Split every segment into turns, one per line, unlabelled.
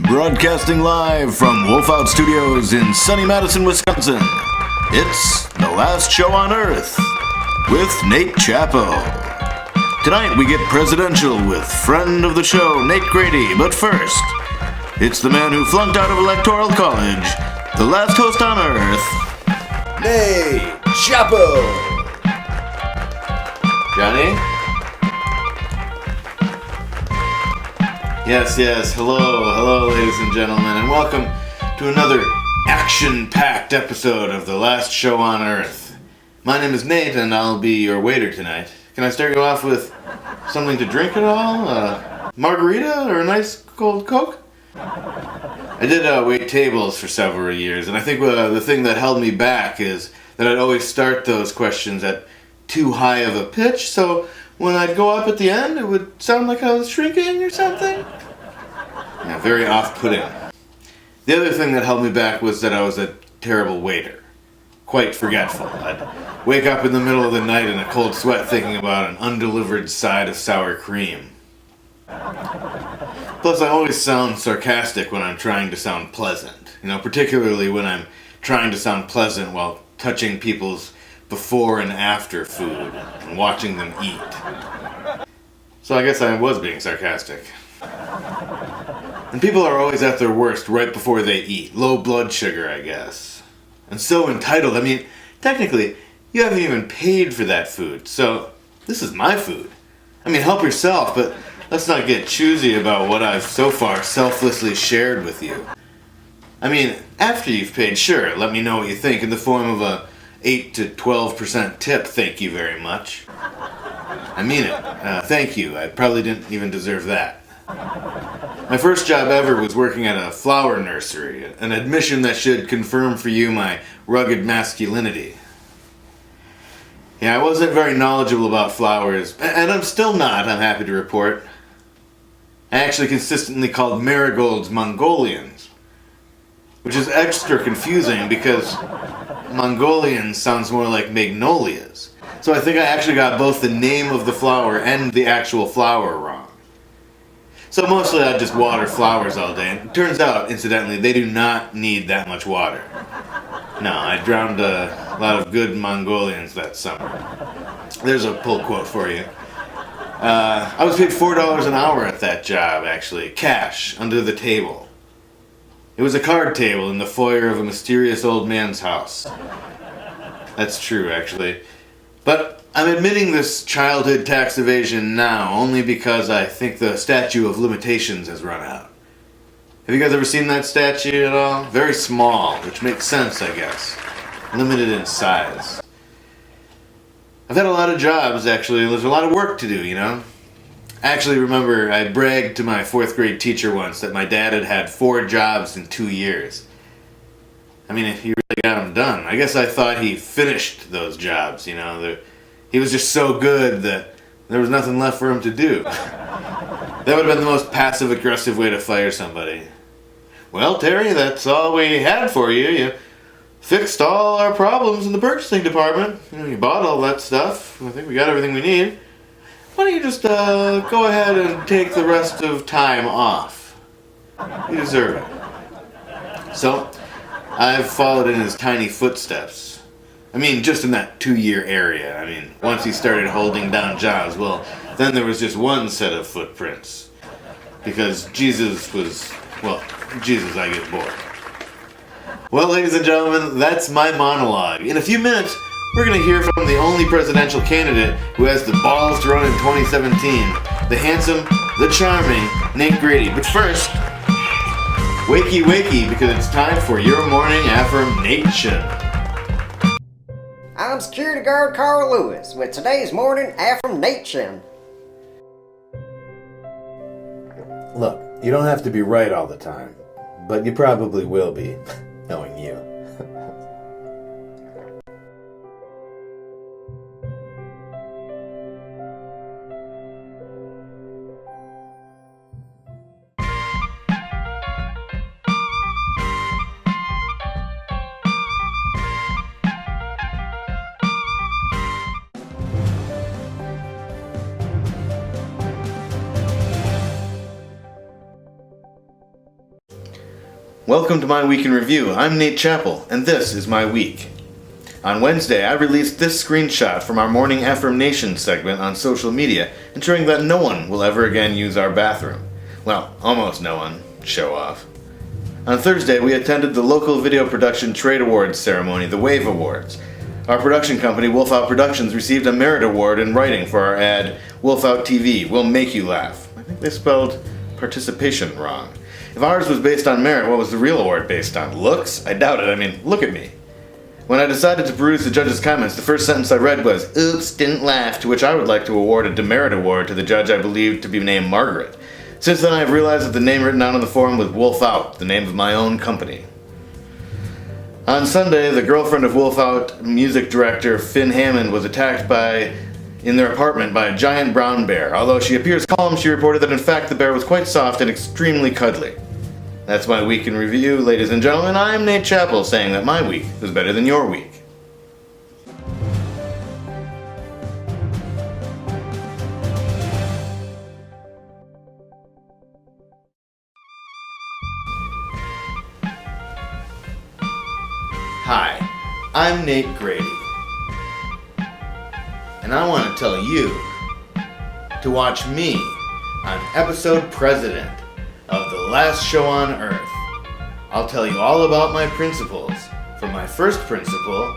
Broadcasting live from Wolf Out Studios in sunny Madison, Wisconsin. It's The Last Show on Earth with Nate Chapo. Tonight we get presidential with friend of the show, Nate Greatey. But first, it's the man who flunked out of Electoral College, the last host on Earth, Nate Chapo. Johnny? Yes. Hello, ladies and gentlemen, and welcome to another action-packed episode of The Last Show on Earth. My name is Nate, and I'll be your waiter tonight. Can I start you off with something to drink at all? Margarita or a nice cold Coke? I did wait tables for several years, and I think the thing that held me back is that I'd always start those questions at too high of a pitch, so when I'd go up at the end, it would sound like I was shrinking or something. Yeah, very off-putting. The other thing that held me back was that I was a terrible waiter. Quite forgetful. I'd wake up in the middle of the night in a cold sweat thinking about an undelivered side of sour cream. Plus, I always sound sarcastic when I'm trying to sound pleasant. Particularly when I'm trying to sound pleasant while touching people's before and after food and watching them eat. So I guess I was being sarcastic. And people are always at their worst right before they eat. Low blood sugar, I guess. And so entitled. Technically, you haven't even paid for that food, so this is my food. Help yourself, but let's not get choosy about what I've so far selflessly shared with you. After you've paid, sure, let me know what you think in the form of a 8 to 12% tip, thank you very much. I mean it. Thank you. I probably didn't even deserve that. My first job ever was working at a flower nursery, an admission that should confirm for you my rugged masculinity. Yeah, I wasn't very knowledgeable about flowers, and I'm still not, I'm happy to report. I actually consistently called marigolds Mongolians, which is extra confusing because Mongolian sounds more like magnolias. So I think I actually got both the name of the flower and the actual flower wrong. So mostly I just water flowers all day, and it turns out, incidentally, they do not need that much water. No, I drowned a lot of good Mongolians that summer. There's a pull quote for you. I was paid $4 an hour at that job, actually, cash, under the table. It was a card table in the foyer of a mysterious old man's house. That's true, actually. But I'm admitting this childhood tax evasion now only because I think the statute of limitations has run out. Have you guys ever seen that statue at all? Very small, which makes sense, I guess. Limited in size. I've had a lot of jobs, actually. There's a lot of work to do, I actually remember I bragged to my 4th grade teacher once that my dad had 4 jobs in 2 years. He really got them done. I guess I thought he finished those jobs, He was just so good that there was nothing left for him to do. That would have been the most passive-aggressive way to fire somebody. Well, Terry, that's all we had for you. You fixed all our problems in the purchasing department. You bought all that stuff. I think we got everything we need. Why don't you just go ahead and take the rest of time off? You deserve it. So, I've followed in his tiny footsteps. Just in that 2-year area. Once he started holding down jobs, well, then there was just one set of footprints. Because Jesus, I get bored. Well, ladies and gentlemen, that's my monologue. In a few minutes, we're going to hear from the only presidential candidate who has the balls to run in 2017, the handsome, the charming Nate Greatey. But first, wakey, because it's time for your morning affirmation.
I'm Security Guard Carl Lewis with today's morning affirmation.
Look, you don't have to be right all the time, but you probably will be, knowing you. Welcome to my week in review. I'm Nate Chappell, and this is my week. On Wednesday, I released this screenshot from our morning affirmation segment on social media, ensuring that no one will ever again use our bathroom. Well, almost no one. Show off. On Thursday, we attended the local video production trade awards ceremony, the WAVE Awards. Our production company, Wolf Out Productions, received a merit award in writing for our ad, Wolf Out TV, We'll Make You Laugh. I think they spelled participation wrong. If ours was based on merit, what was the real award based on? Looks? I doubt it. I mean, look at me. When I decided to peruse the judges' comments, the first sentence I read was, "Oops, didn't laugh," to which I would like to award a demerit award to the judge I believed to be named Margaret. Since then, I have realized that the name written down on the form was Wolf Out, the name of my own company. On Sunday, the girlfriend of Wolf Out music director Finn Hammond was attacked in their apartment by a giant brown bear. Although she appears calm, she reported that in fact the bear was quite soft and extremely cuddly. That's my week in review, ladies and gentlemen. I'm Nate Chappell, saying that my week was better than your week. Hi, I'm Nate Greatey, and I want to tell you to watch me on episode President of The Last Show on Earth. I'll tell you all about my principles, from my first principal,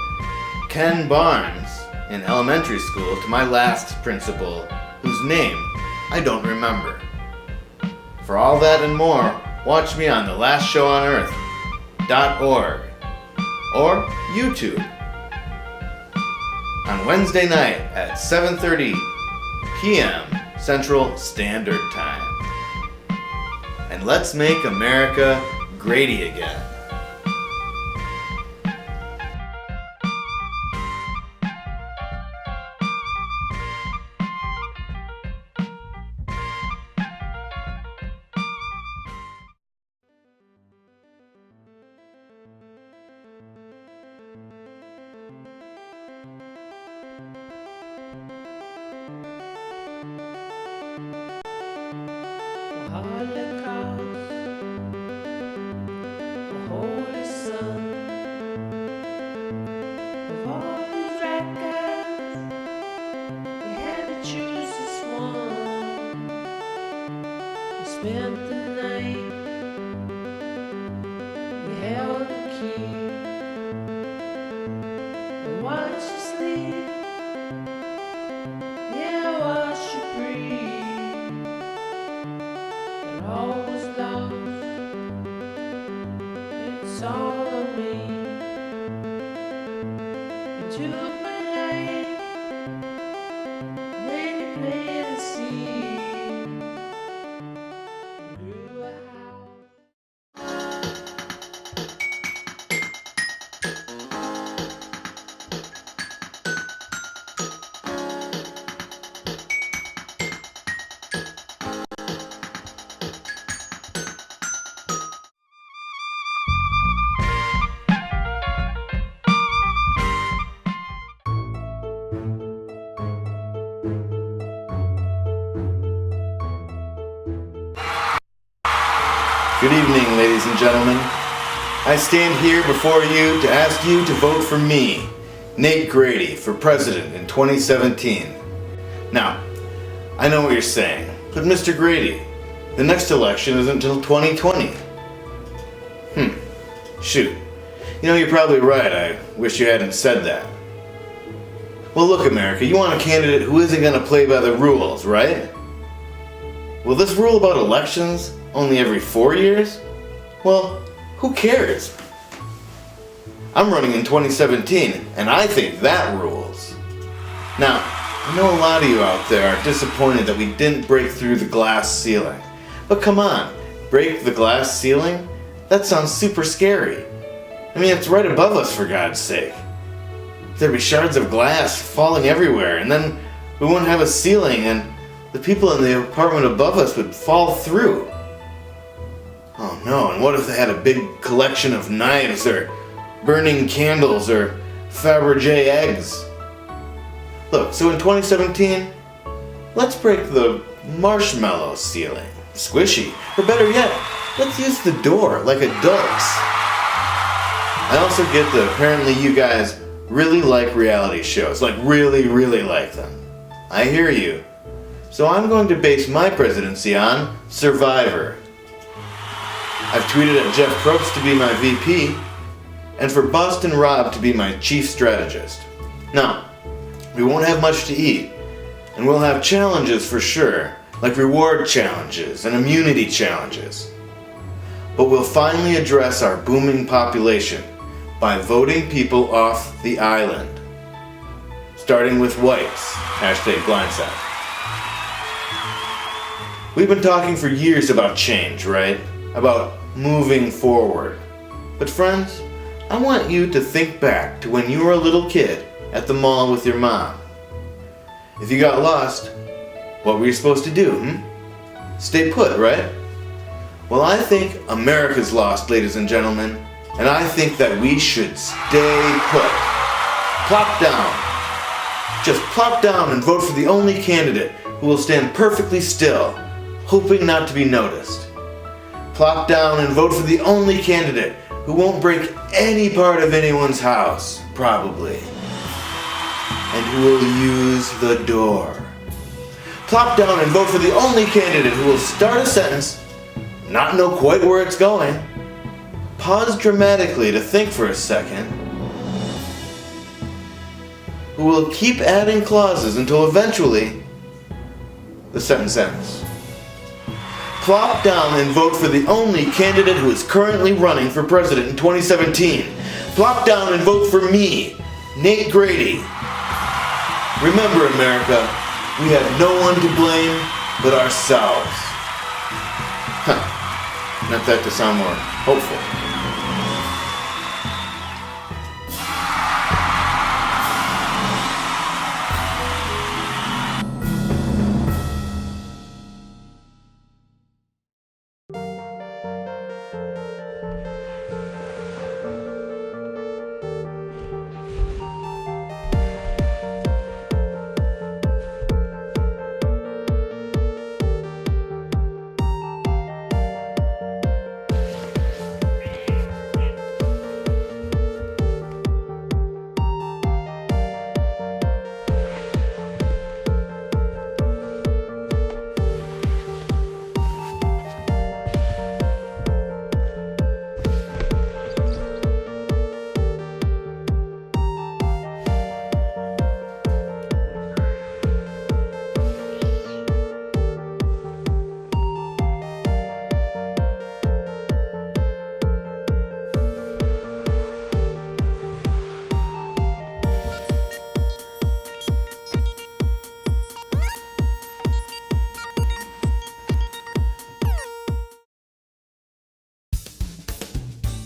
Ken Barnes, in elementary school, to my last principal, whose name I don't remember. For all that and more, watch me on thelastshowonEarth.org or YouTube on Wednesday night at 7:30 p.m. Central Standard Time. And let's make America Greatey again.
Spent the night, we held the key, and watched you sleep, yeah, watched you breathe, and all was lost, it's all on me, you took my life, then you planted a seed.
Good evening, ladies and gentlemen. I stand here before you to ask you to vote for me, Nate Greatey, for president in 2017. Now, I know what you're saying, but Mr. Greatey, the next election isn't until 2020. Shoot. You know, you're probably right. I wish you hadn't said that. Well, look, America, you want a candidate who isn't going to play by the rules, right? Well, this rule about elections only every 4 years? Well, who cares? I'm running in 2017, and I think that rules. Now, I know a lot of you out there are disappointed that we didn't break through the glass ceiling. But come on, break the glass ceiling? That sounds super scary. I mean, it's right above us, for God's sake. There'd be shards of glass falling everywhere, and then we wouldn't have a ceiling, and the people in the apartment above us would fall through. Oh no, and what if they had a big collection of knives, or burning candles, or Fabergé eggs? Look, so in 2017, let's break the marshmallow ceiling. Squishy. Or better yet, Let's use the door like adults. I also get that apparently you guys really like reality shows, like really, really like them. I hear you. So I'm going to base my presidency on Survivor. I've tweeted at Jeff Probst to be my VP, and for Boston Rob to be my chief strategist. Now, we won't have much to eat, and we'll have challenges for sure, like reward challenges and immunity challenges. But we'll finally address our booming population by voting people off the island. Starting with whites, #blindside. We've been talking for years about change, right? About moving forward. But friends, I want you to think back to when you were a little kid at the mall with your mom. If you got lost, what were you supposed to do, Stay put, right? Well, I think America's lost, ladies and gentlemen, and I think that we should stay put. Plop down. Just plop down and vote for the only candidate who will stand perfectly still, hoping not to be noticed. Plop down and vote for the only candidate who won't break any part of anyone's house, probably, and who will use the door. Plop down and vote for the only candidate who will start a sentence, not know quite where it's going, pause dramatically to think for a second, who will keep adding clauses until eventually the sentence ends. Plop down and vote for the only candidate who is currently running for president in 2017. Plop down and vote for me, Nate Greatey. Remember, America, we have no one to blame but ourselves. Not that to sound more hopeful.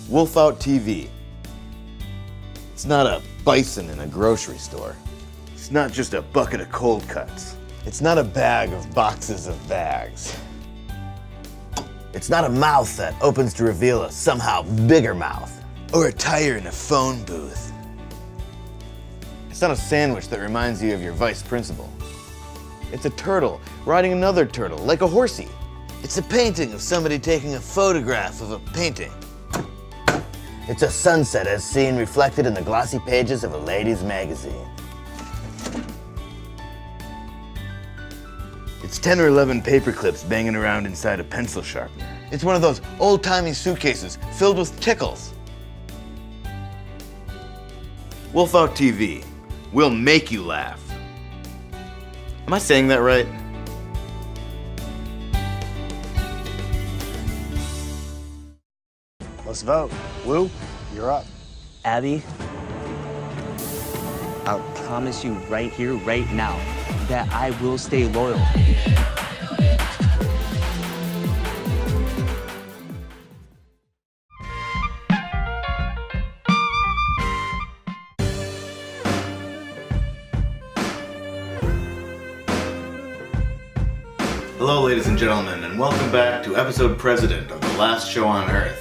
Wolf Out TV. It's not a bison in a grocery store. It's not just a bucket of cold cuts. It's not a bag of boxes of bags. It's not a mouth that opens to reveal a somehow bigger mouth. Or a tire in a phone booth. It's not a sandwich that reminds you of your vice principal. It's a turtle riding another turtle, like a horsey. It's a painting of somebody taking a photograph of a painting. It's a sunset as seen reflected in the glossy pages of a ladies' magazine. It's 10 or 11 paper clips banging around inside a pencil sharpener. It's one of those old-timey suitcases filled with tickles. Wolf Out TV. We'll make you laugh. Am I saying that right?
Let's vote. Lou, you're up.
Abby, I'll promise you right here, right now, that I will stay loyal.
Hello, ladies and gentlemen, and welcome back to episode President of The Last Show on Earth.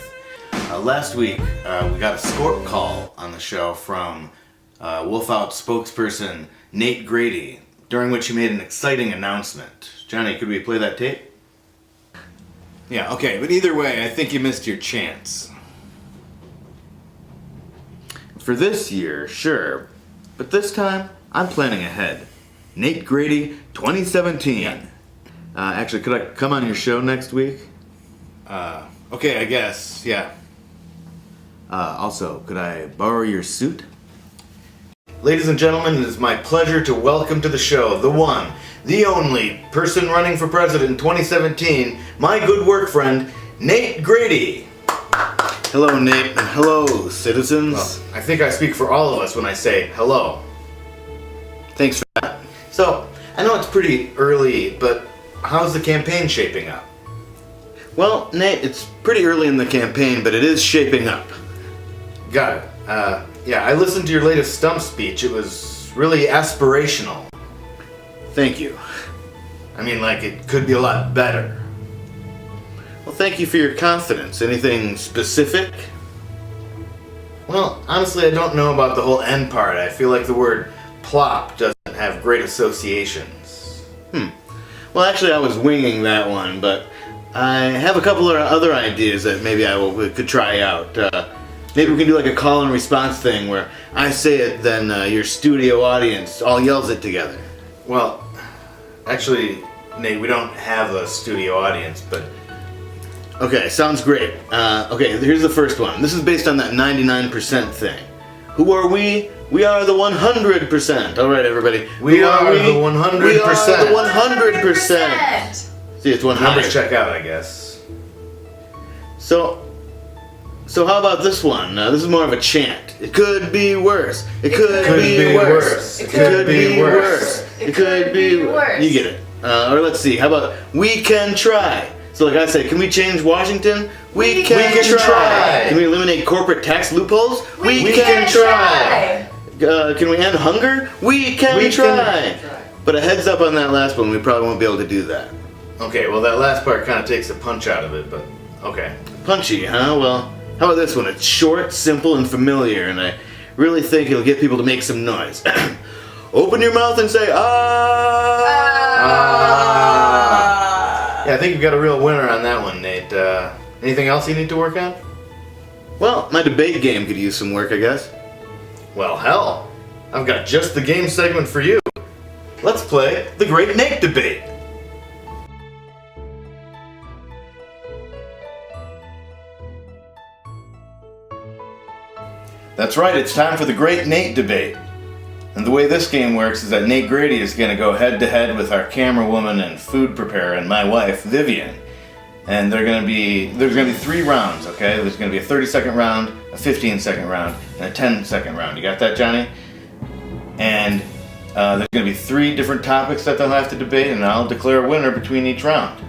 Last week, we got a scorp call on the show from Wolf Out spokesperson Nate Greatey, during which he made an exciting announcement. Johnny, could we play that tape? Yeah, okay, but either way, I think you missed your chance. For this year, sure, but this time, I'm planning ahead. Nate Greatey, 2017. Actually, could I come on your show next week? Okay, I guess, yeah. Also, could I borrow your suit? Ladies and gentlemen, it is my pleasure to welcome to the show the one, the only person running for president in 2017, my good work friend, Nate Greatey. Hello, Nate, and hello, citizens. Well, I think I speak for all of us when I say hello. Thanks for that. So, I know it's pretty early, but how's the campaign shaping up? Well, Nate, it's pretty early in the campaign, but it is shaping up. Got it. Yeah, I listened to your latest stump speech. It was really aspirational. Thank you. I mean, like, it could be a lot better. Well, thank you for your confidence. Anything specific? Well, honestly, I don't know about the whole end part. I feel like the word plop doesn't have great associations. Well, actually, I was winging that one, but I have a couple of other ideas that maybe we could try out. Maybe we can do like a call and response thing where I say it, then your studio audience all yells it together. Well, actually, Nate, we don't have a studio audience, but... Okay, sounds great. Okay, here's the first one. This is based on that 99% thing. Who are we? We are the 100%. All right, everybody. We are the 100%. We are the 100%. See, it's 100. Numbers check out, I guess. So how about this one? This is more of a chant. It could be worse. It could be worse. It could be worse. It could be worse. You get it. Or let's see. How about we can try? So like I say, can we change Washington? We can try. Can we eliminate corporate tax loopholes? We can try. Can we end hunger? We can try. But a heads up on that last one, we probably won't be able to do that. Okay, well that last part kind of takes the punch out of it, but okay. Punchy, huh? Well, how about this one? It's short, simple, and familiar, and I really think it'll get people to make some noise. Open your mouth and say, ah! Ah! Yeah, I think you've got a real winner on that one, Nate. Anything else you need to work on? Well, my debate game could use some work, I guess. Well, hell, I've got just the game segment for you. Let's play the Great Nate Debate. That's right, it's time for the Great Nate Debate. And the way this game works is that Nate Greatey is going to go head to head with our camera woman and food preparer and my wife, Vivian. And there's going to be 3 rounds, okay? There's going to be a 30-second round, a 15-second round, and a 10-second round. You got that, Johnny? And there's going to be 3 different topics that they'll have to debate, and I'll declare a winner between each round.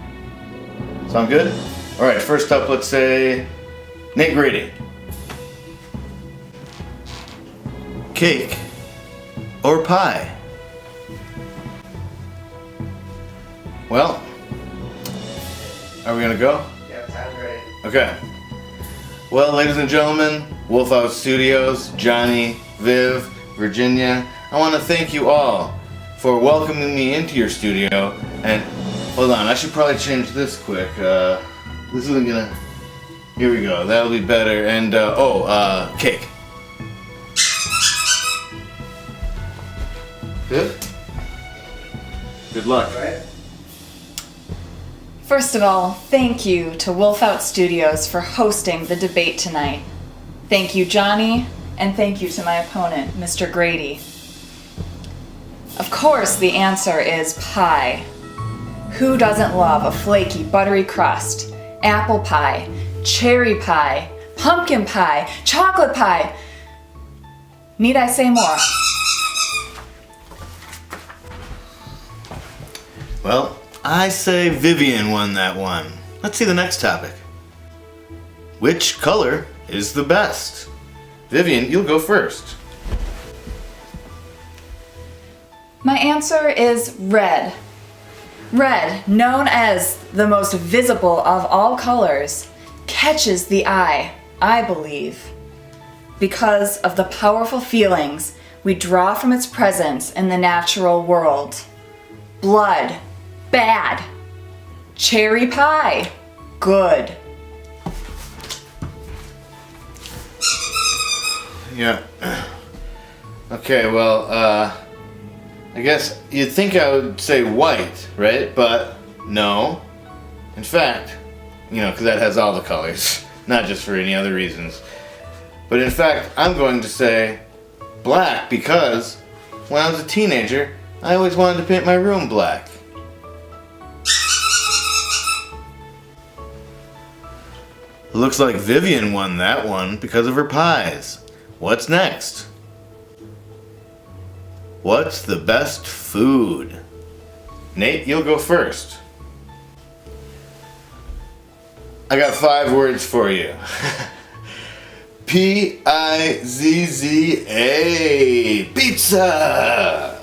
Sound good? All right, first up, let's say Nate Greatey. Cake or pie? Well, are we gonna go?
Yeah, time's ready.
Okay. Well, ladies and gentlemen, Wolf Out Studios, Johnny, Viv, Virginia, I want to thank you all for welcoming me into your studio. And hold on, I should probably change this quick. This isn't gonna. Here we go. That'll be better. And cake. Good. Good luck.
All right.
First of all, thank you to Wolf Out Studios for hosting the debate tonight. Thank you, Johnny, and thank you to my opponent, Mr. Greatey. Of course, the answer is pie. Who doesn't love a flaky, buttery crust? Apple pie, cherry pie, pumpkin pie, chocolate pie. Need I say more?
Well, I say Vivian won that one. Let's see the next topic. Which color is the best? Vivian, you'll go first.
My answer is red. Red, known as the most visible of all colors, catches the eye, I believe, because of the powerful feelings we draw from its presence in the natural world. Blood. Bad. Cherry pie. Good.
Yeah. Okay, well, I guess you'd think I would say white, right? But no. In fact, because that has all the colors, not just for any other reasons. But in fact, I'm going to say black because when I was a teenager, I always wanted to paint my room black. Looks like Vivian won that one because of her pies. What's next? What's the best food? Nate, you'll go first. I got 5 words for you. Pizza! Pizza!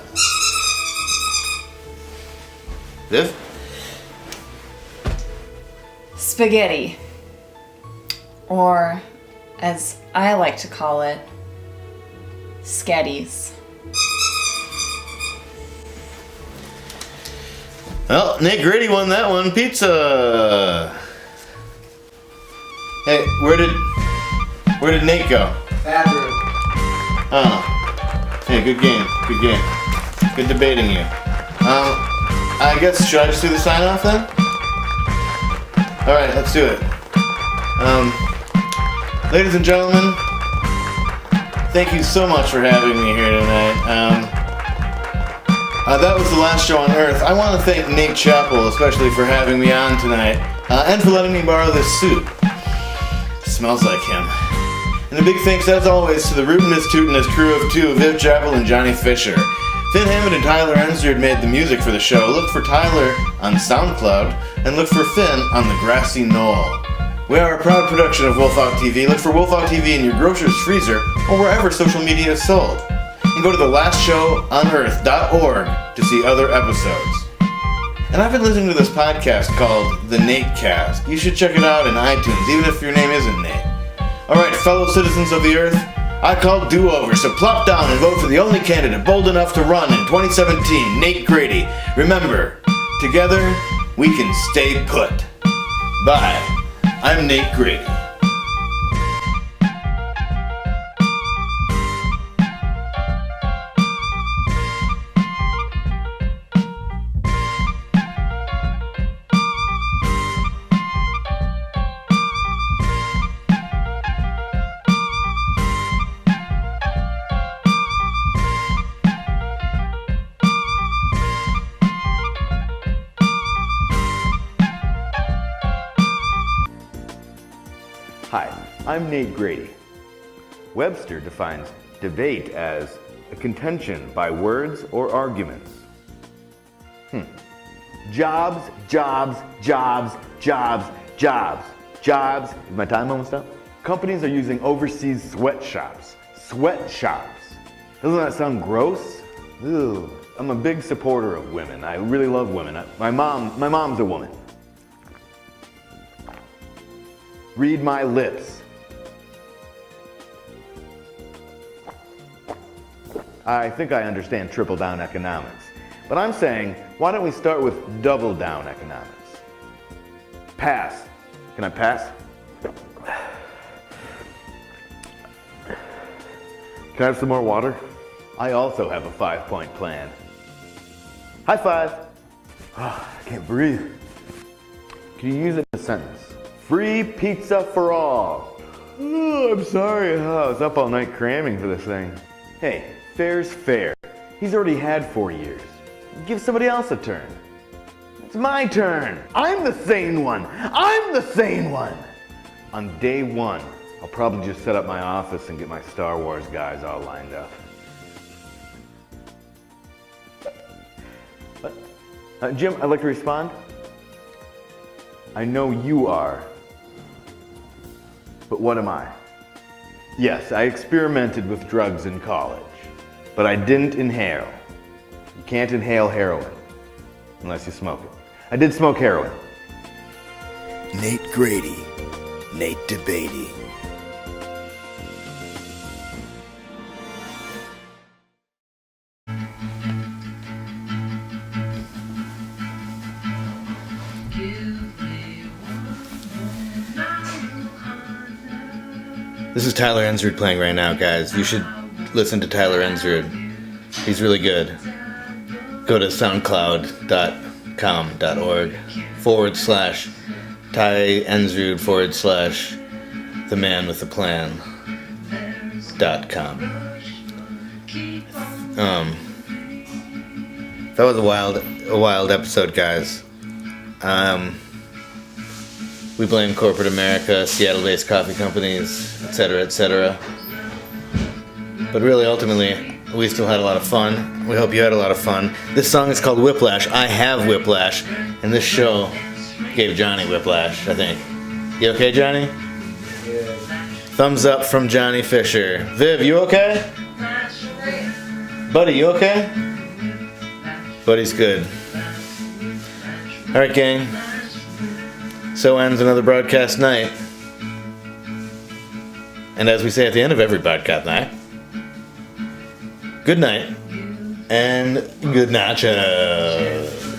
Viv?
Spaghetti. Or, as I like to call it, sketties.
Well, Nate Greatey won that one. Pizza! Hey, where did Nate go?
Bathroom.
Oh. Hey, good game. Good game. Good debating you. I guess, should I just do the sign off then? Alright, let's do it. Ladies and gentlemen, thank you so much for having me here tonight. That was the last show on Earth. I want to thank Nate Chappell, especially for having me on tonight, and for letting me borrow this suit. Smells like him. And a big thanks, as always, to the rootinest, tootinest crew of 2, Viv Chappell and Johnny Fisher. Finn Hammond and Tyler Ensard made the music for the show. Look for Tyler on SoundCloud, and look for Finn on the Grassy Knoll. We are a proud production of Wolfhawk TV. Look for Wolfhawk TV in your grocer's freezer or wherever social media is sold. And go to thelastshowonEarth.org to see other episodes. And I've been listening to this podcast called The Nate Cast. You should check it out in iTunes, even if your name isn't Nate. Alright, fellow citizens of the Earth, I call do-over, so plop down and vote for the only candidate bold enough to run in 2017, Nate Greatey. Remember, together we can stay put. Bye. I'm Nate Greatey.
Hi, I'm Nate Greatey. Webster defines debate as a contention by words or arguments. Jobs, jobs, jobs, jobs, jobs, jobs. Is my time almost up? Companies are using overseas sweatshops. Sweatshops. Doesn't that sound gross? Ew. I'm a big supporter of women. I really love women. My mom's a woman. Read my lips. I think I understand trickle-down economics, but I'm saying, why don't we start with double-down economics? Pass. Can I pass? Can I have some more water? I also have a 5-point plan. High five. Oh, I can't breathe. Can you use it in a sentence? Free pizza for all. Oh, I'm sorry. I was up all night cramming for this thing. Hey, fair's fair. He's already had 4 years. Give somebody else a turn. It's my turn. I'm the sane one. I'm the sane one. On day 1, I'll probably just set up my office and get my Star Wars guys all lined up. Jim, I'd like to respond. I know you are. But what am I? Yes, I experimented with drugs in college, but I didn't inhale. You can't inhale heroin unless you smoke it. I did smoke heroin.
Nate Greatey, Nate Debatey.
This is Tyler Ensrud playing right now, guys. You should listen to Tyler Ensrud. He's really good. Go to soundcloud.com.org/Ty Ensrud /the man with the plan.com. That was a wild episode, guys. We blame corporate America, Seattle-based coffee companies, etc., etc. But really, ultimately, we still had a lot of fun. We hope you had a lot of fun. This song is called Whiplash. I have whiplash, and this show gave Johnny whiplash, I think. You okay, Johnny? Yeah. Thumbs up from Johnny Fisher. Viv, you okay? Buddy, you okay? Buddy's good. Alright, gang. So ends another broadcast night. And as we say at the end of every broadcast night, good night and good nachos.